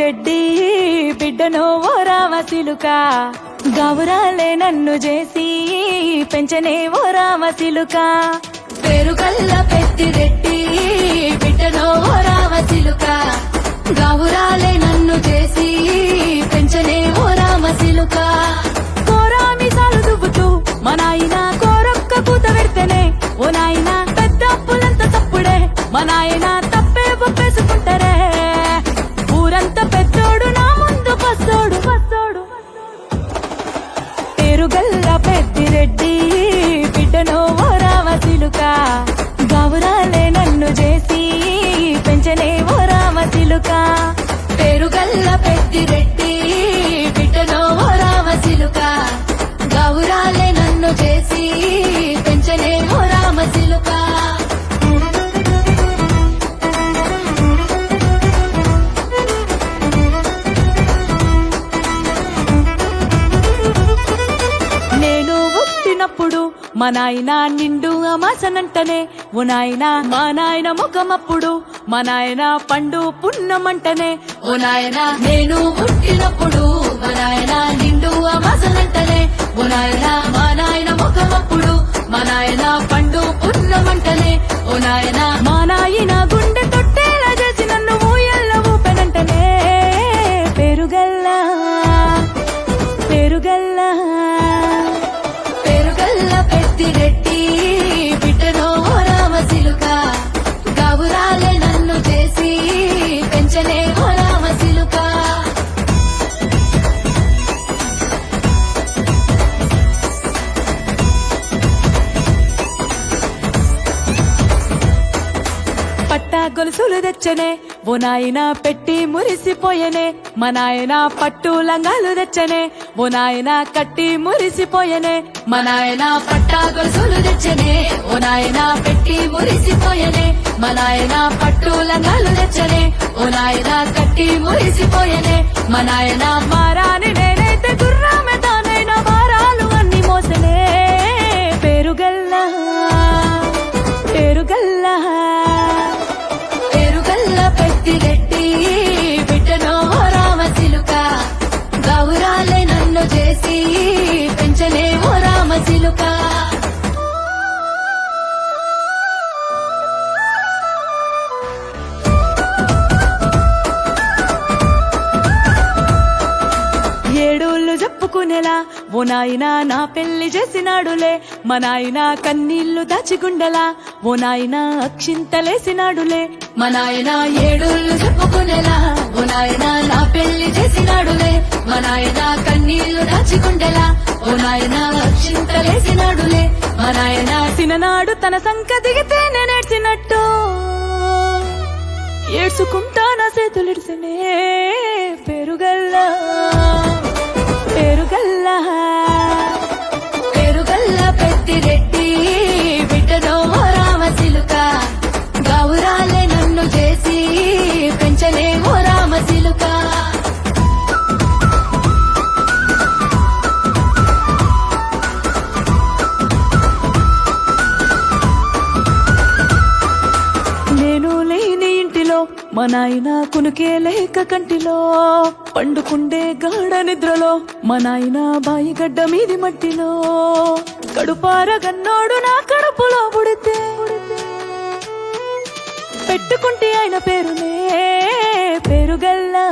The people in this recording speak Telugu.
పెద్దిరెడ్డి బిడ్డను ఓ రామసిలుక గౌరాలే నన్ను చేసి పెంచనే ఓ రామసిలుక పేరుగల్ల పెద్దిరెడ్డి బిడ్డను ఓ రామసిలుక గౌరాలే నన్ను చేసి పెంచనే ఓ రామసిలుక కోరామిసాలు దువ్వుతూ మా నాయన కోరొక్క కూత పెడితేనే ఓ నాయన పెద్ద అప్పులంత తప్పుడే మా నాయన తప్పే ఒప్పేసుకుంటారే ఊరంతా పెద్దోడు నా ముందు పస్తోడు పేరుగల్ల పెద్దిరెడ్డి బిడ్డను ఓ రామసిలుక గౌరాలే నన్ను చేసి పెంచనే ఓ రామసిలుక పేరుగల్ల పెద్దిరెడ్డి బిడ్డను ఓ రామసిలుక గౌరాలే నన్ను చేసి పెంచనే ఓ రామసిలుక నేను పుట్టినప్పుడు మా నాయన నిండు అమాసనంటనే ఓ నాయన మా నాయన ముఖమప్పుడు మా నాయన పండు పున్నమంటనే ఓ నాయన నేను పుట్టినప్పుడు మా నాయన నిండు అమాసనంటనే ఓ నాయన మా నాయన ముఖమప్పుడు మా నాయన పండు పున్నమంటనే ఓ నాయన మా నాయన గుండె తొట్టేలా చేసి నన్ను ఊయల్ల ఊపెనంటనే పేరుగల్లా పేరుగల్లా పేరుగల్ల పెద్దిరెడ్డి బిడ్డను ఓ రామసిలుక గౌరాలే నన్ను చేసి పెంచనే ఓ రామసిలుక పట్టా గొలుసులు తెచ్చనే ఓ నాయన పెట్టి మురిసిపోయనే మా నాయన పట్టు లంగాలు తెచ్చనే ఓ నాయన కట్టి మురిసిపోయనే మా నాయన పట్టా గొలుసులు తెచ్చనే ఓ నాయన పెట్టి మురిసిపోయనే మా నాయన పట్టు లంగాలు తెచ్చనే ఓ నాయన కట్టి మురిసిపోయనే మా నాయన మారాని నేనైతే గుర్రామె తానైనా భారాలు అన్ని మోసనే పేరుగల్లా పేరుగల్లా పేరుగల్ల పెద్దిరెడ్డి బిడ్డను ఓ రామసిలుక గౌరాలే నన్ను చేసి పెంచనే ఓ రామసిలుక ఏడోళ్ళు చెప్పుకునేలా ఓ నాయన నా పెళ్లి చేసినాడులే మా నాయన కన్నీళ్లు దాచిగుండలా ఓ నాయన అక్షింతలేసినాడులే మా నాయన ఏడోళ్ళు చెప్పుకునేలా ఓ నాయన నా పెళ్లి చేసినాడులే మా నాయన కన్నీళ్లు దాచిగుండలా ఓ నాయన అక్షింతలేసినాడులే మా నాయన సిననాడు తన సంక దిగితే నేనేడ్చినట్టు ఏడ్చుకుంటా నా చేతులిడిసినే పేరుగల్లా పేరుగల్లా పేరుగల్ల పెద్దిరెడ్డి బిడ్డను ఓ రామసిలుక గౌరాలే నన్ను చేసి పెంచనే ఓ రామసిలుక నేను లేని ఇంటిలో మా నాయన కునుకే లేక కంటిలో పండుకుండే గాఢ నిద్రలో మా నాయన బాయి గడ్డ మీది మట్టిలో కడుపార గన్నోడు నా కడుపులో పుడితే పెట్టుకుంటే ఆయన పేరునే పేరుగల్లా